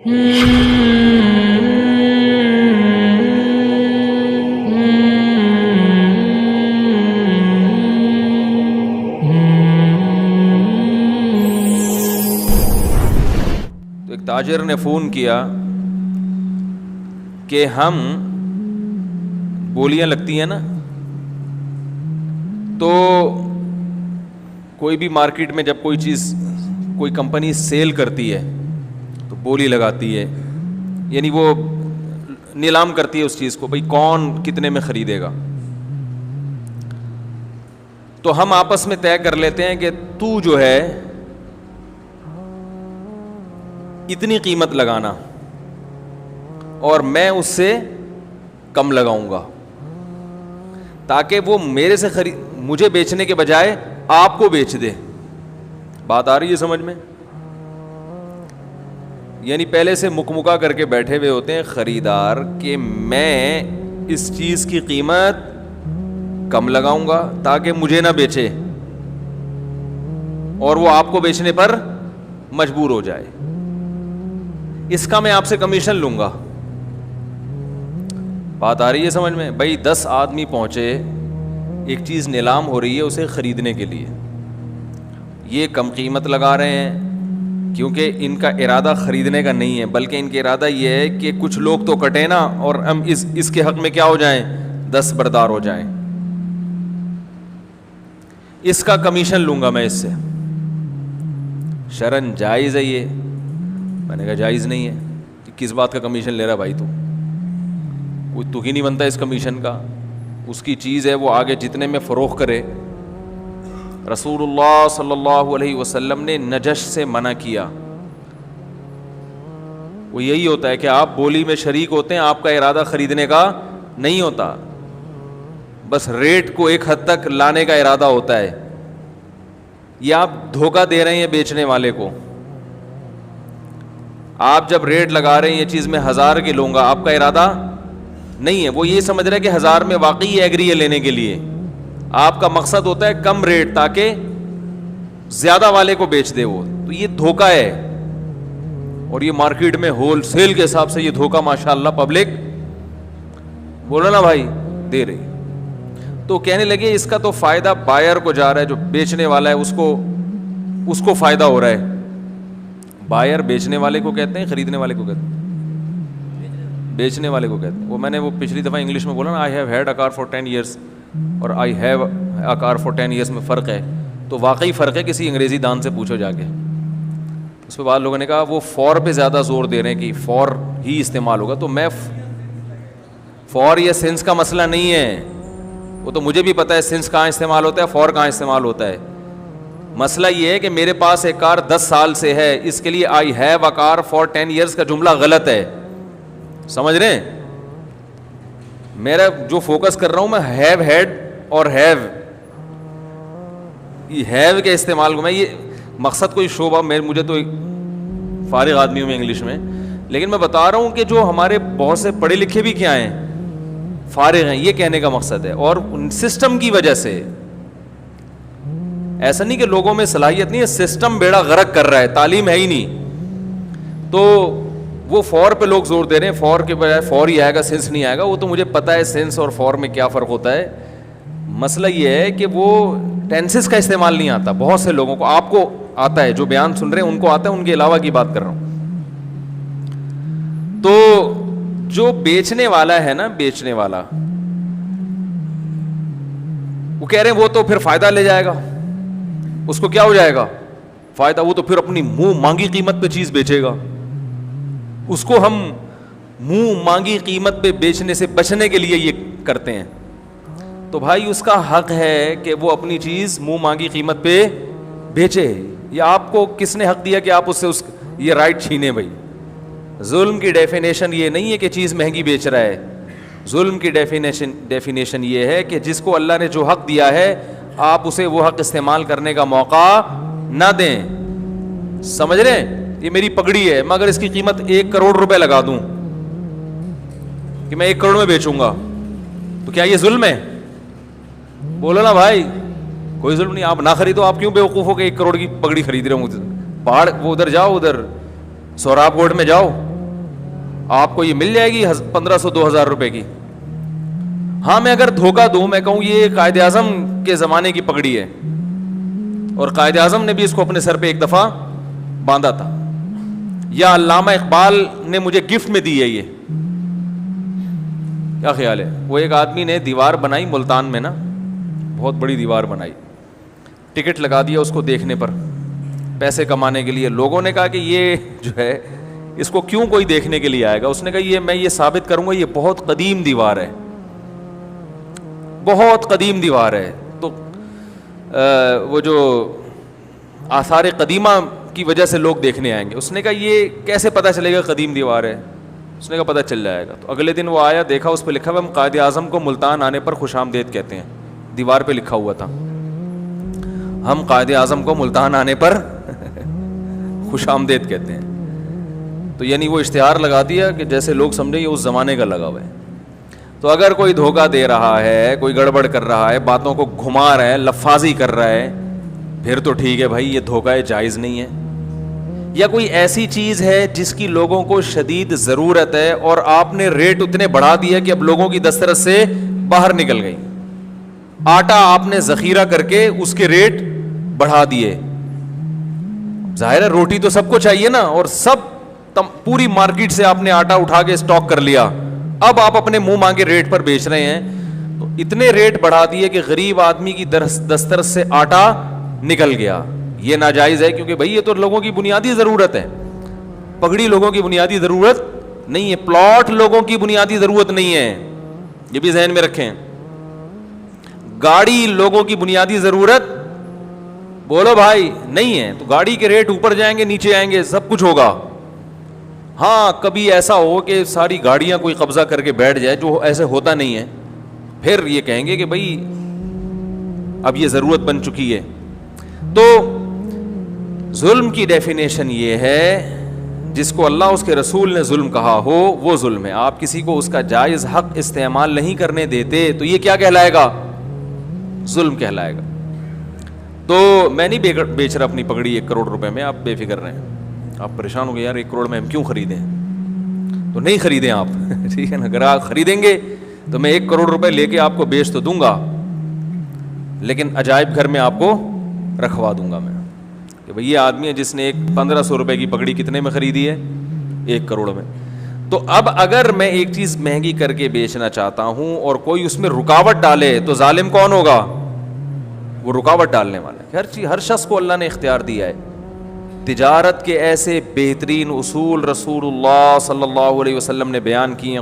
تو ایک تاجر نے فون کیا کہ ہم بولیاں لگتی ہیں نا، تو کوئی بھی مارکیٹ میں جب کوئی چیز کوئی کمپنی سیل کرتی ہے تو بولی لگاتی ہے، یعنی وہ نیلام کرتی ہے اس چیز کو، بھئی کون کتنے میں خریدے گا. تو ہم آپس میں طے کر لیتے ہیں کہ تو جو ہے اتنی قیمت لگانا اور میں اس سے کم لگاؤں گا، تاکہ وہ میرے سے مجھے بیچنے کے بجائے آپ کو بیچ دے. بات آ رہی ہے سمجھ میں؟ یعنی پہلے سے مکمکا کر کے بیٹھے ہوئے ہوتے ہیں خریدار کہ میں اس چیز کی قیمت کم لگاؤں گا تاکہ مجھے نہ بیچے اور وہ آپ کو بیچنے پر مجبور ہو جائے. اس کا میں آپ سے کمیشن لوں گا. بات آ رہی ہے سمجھ میں؟ بھائی 10 آدمی پہنچے، ایک چیز نیلام ہو رہی ہے اسے خریدنے کے لیے، یہ کم قیمت لگا رہے ہیں کیونکہ ان کا ارادہ خریدنے کا نہیں ہے، بلکہ ان کا ارادہ یہ ہے کہ کچھ لوگ تو کٹے نا اور ہم اس کے حق میں کیا ہو جائیں، دستبردار ہو جائیں. اس کا کمیشن لوں گا میں اس سے. شرعن جائز ہے یہ؟ میں نے کہا جائز نہیں ہے. کس بات کا کمیشن لے رہا بھائی؟ تو کوئی تو ہی نہیں بنتا اس کمیشن کا. اس کی چیز ہے وہ آگے جتنے میں فروخت کرے. رسول اللہ صلی اللہ علیہ وسلم نے نجش سے منع کیا. وہ یہی ہوتا ہے کہ آپ بولی میں شریک ہوتے ہیں، آپ کا ارادہ خریدنے کا نہیں ہوتا، بس ریٹ کو ایک حد تک لانے کا ارادہ ہوتا ہے. یہ آپ دھوکہ دے رہے ہیں بیچنے والے کو. آپ جب ریٹ لگا رہے ہیں یہ چیز میں 1000 کی لوں گا، آپ کا ارادہ نہیں ہے. وہ یہ سمجھ رہا ہے کہ 1000 میں واقعی ایگری ہے لینے کے لیے. آپ کا مقصد ہوتا ہے کم ریٹ تاکہ زیادہ والے کو بیچ دے وہ. تو یہ دھوکہ ہے، اور یہ مارکیٹ میں ہول سیل کے حساب سے یہ دھوکہ ماشاءاللہ پبلک بولو نا بھائی دے رہی. تو کہنے لگے اس کا تو فائدہ بائر کو جا رہا ہے، جو بیچنے والا ہے اس کو فائدہ ہو رہا ہے. بائر بیچنے والے کو کہتے ہیں، خریدنے والے کو کہتے ہیں؟ بیچنے والے کو کہتے ہیں. وہ میں نے وہ پچھلی دفعہ انگلش میں بولا نا، I have had a car for 10 years اور I have a car for 10 years میں فرق ہے. تو واقعی فرق ہے، کسی انگریزی دان سے پوچھو جا کے. اس پہ بعض لوگوں نے کہا وہ فور پہ زیادہ زور دے رہے ہیں کہ فور ہی استعمال ہوگا. تو میں فور یا سینس کا مسئلہ نہیں ہے، وہ تو مجھے بھی پتا ہے سینس کہاں استعمال ہوتا ہے، فور کہاں استعمال ہوتا ہے. مسئلہ یہ ہے کہ میرے پاس ایک کار 10 سال سے ہے، اس کے لیے I have a car for 10 years کا جملہ غلط ہے. سمجھ رہے ہیں؟ میرا جو فوکس کر رہا ہوں میں ہیو ہیڈ اور ہیو کے استعمال کو، میں یہ مقصد کوئی شعبہ مجھے تو فارغ آدمی ہوں میں انگلش میں، لیکن میں بتا رہا ہوں کہ جو ہمارے بہت سے پڑھے لکھے بھی کیا ہیں، فارغ ہیں. یہ کہنے کا مقصد ہے. اور سسٹم کی وجہ سے، ایسا نہیں کہ لوگوں میں صلاحیت نہیں ہے، سسٹم بیڑا غرق کر رہا ہے، تعلیم ہے ہی نہیں. تو وہ فور پہ لوگ زور دے رہے ہیں، فور کے بجائے فور ہی آئے گا، سینس نہیں آئے گا. وہ تو مجھے پتا ہے سینس اور فور میں کیا فرق ہوتا ہے. مسئلہ یہ ہے کہ وہ ٹینسز کا استعمال نہیں آتا بہت سے لوگوں کو. آپ کو آتا ہے، جو بیان سن رہے ہیں ان کو آتا ہے، ان کے علاوہ کی بات کر رہا ہوں. تو جو بیچنے والا ہے نا، بیچنے والا وہ کہہ رہے ہیں وہ تو پھر فائدہ لے جائے گا. اس کو کیا ہو جائے گا؟ فائدہ. وہ تو پھر اپنی منہ مانگی قیمت پہ چیز بیچے گا. اس کو ہم منہ مانگی قیمت پہ بیچنے سے بچنے کے لیے یہ کرتے ہیں. تو بھائی اس کا حق ہے کہ وہ اپنی چیز منہ مانگی قیمت پہ بیچے. یا آپ کو کس نے حق دیا کہ آپ اس سے یہ رائٹ چھینے؟ بھائی ظلم کی ڈیفینیشن یہ نہیں ہے کہ چیز مہنگی بیچ رہا ہے. ظلم کی ڈیفینیشن یہ ہے کہ جس کو اللہ نے جو حق دیا ہے آپ اسے وہ حق استعمال کرنے کا موقع نہ دیں. سمجھ رہے ہیں؟ یہ میری پگڑی ہے، میں اگر اس کی قیمت 1 کروڑ روپے لگا دوں کہ میں 1 کروڑ میں بیچوں گا، تو کیا یہ ظلم ہے؟ بولو نا بھائی. کوئی ظلم نہیں. آپ نہ خریدو. آپ کیوں بے وقوف ہو کہ 1 کروڑ کی پگڑی خرید رہے ہوں؟ پہاڑ وہ ادھر جاؤ، ادھر سوراب کوٹ میں جاؤ، آپ کو یہ مل جائے گی 1500 2000 روپے کی. ہاں میں اگر دھوکہ دوں, میں کہوں یہ قائد اعظم کے زمانے کی پگڑی ہے اور قائد اعظم نے بھی اس کو اپنے سر پہ ایک دفعہ باندھا تھا, یا علامہ اقبال نے مجھے گفٹ میں دی ہے یہ, کیا خیال ہے؟ وہ ایک آدمی نے دیوار بنائی ملتان میں نا, بہت بڑی دیوار بنائی, ٹکٹ لگا دیا اس کو دیکھنے پر پیسے کمانے کے لیے. لوگوں نے کہا کہ یہ جو ہے اس کو کیوں کوئی دیکھنے کے لیے آئے گا؟ اس نے کہا یہ میں یہ ثابت کروں گا یہ بہت قدیم دیوار ہے, بہت قدیم دیوار ہے. تو وہ جو آثار قدیمہ کی وجہ سے لوگ دیکھنے آئیں گے. اس نے کہا یہ کیسے پتہ چلے گا قدیم دیوار ہے؟ اس نے کہا پتہ چل جائے گا. تو اگلے دن وہ آیا, دیکھا اس پہ لکھا ہوا ہم قائد اعظم کو ملتان آنے پر خوش آمدید کہتے ہیں. دیوار پہ لکھا ہوا تھا ہم قائد اعظم کو ملتان آنے پر خوش آمدید کہتے ہیں. تو یعنی وہ اشتہار لگا دیا کہ جیسے لوگ سمجھے یہ اس زمانے کا لگا ہوا ہے. تو اگر کوئی دھوکہ دے رہا ہے, کوئی گڑبڑ کر رہا ہے, باتوں کو گھما رہا ہے, لفاظی کر رہا ہے, پھر تو ٹھیک ہے بھائی, یہ دھوکہ جائز نہیں ہے. یا کوئی ایسی چیز ہے جس کی لوگوں کو شدید ضرورت ہے اور آپ نے ریٹ اتنے بڑھا دیا کہ اب لوگوں کی دسترس سے باہر نکل گئی. آٹا آپ نے ذخیرہ کر کے اس کے ریٹ بڑھا دیے. ظاہر ہے روٹی تو سب کو چاہیے نا, اور سب پوری مارکیٹ سے آپ نے آٹا اٹھا کے اسٹاک کر لیا, اب آپ اپنے منہ مانگے ریٹ پر بیچ رہے ہیں. تو اتنے ریٹ بڑھا دیے کہ غریب آدمی کی دسترس سے آٹا نکل گیا. یہ ناجائز ہے کیونکہ بھائی یہ تو لوگوں کی بنیادی ضرورت ہے. پگڑی لوگوں کی بنیادی ضرورت نہیں ہے, پلاٹ لوگوں کی بنیادی ضرورت نہیں ہے, یہ بھی ذہن میں رکھیں. گاڑی لوگوں کی بنیادی ضرورت بولو بھائی نہیں ہے. تو گاڑی کے ریٹ اوپر جائیں گے نیچے آئیں گے, سب کچھ ہوگا. ہاں کبھی ایسا ہو کہ ساری گاڑیاں کوئی قبضہ کر کے بیٹھ جائے, جو ایسے ہوتا نہیں ہے, پھر یہ کہیں گے کہ بھائی اب یہ ضرورت بن چکی ہے. تو ظلم کی ڈیفینیشن یہ ہے جس کو اللہ اس کے رسول نے ظلم کہا ہو وہ ظلم ہے. آپ کسی کو اس کا جائز حق استعمال نہیں کرنے دیتے تو یہ کیا کہلائے گا؟ ظلم کہلائے گا. تو میں نہیں بیچ رہا اپنی پگڑی 1 کروڑ روپے میں, آپ بے فکر رہیں. آپ پریشان ہو گئے یار 1 کروڑ میں ہم کیوں خریدیں, تو نہیں خریدیں آپ ٹھیک ہے نا. اگر آپ خریدیں گے تو میں 1 کروڑ روپے لے کے آپ کو بیچ تو دوں گا, لیکن عجائب گھر میں آپ کو رکھوا دوں گا میں کہ بھئی یہ آدمی ہے جس نے ایک 1500 روپے کی پگڑی کتنے میں خریدی ہے؟ 1 کروڑ میں. تو اب اگر میں ایک چیز مہنگی کر کے بیچنا چاہتا ہوں اور کوئی اس میں رکاوٹ ڈالے تو ظالم کون ہوگا؟ وہ رکاوٹ ڈالنے والا ہے. ہر شخص کو اللہ نے اختیار دیا ہے. تجارت کے ایسے بہترین اصول رسول اللہ صلی اللہ علیہ وسلم نے بیان کیے ہیں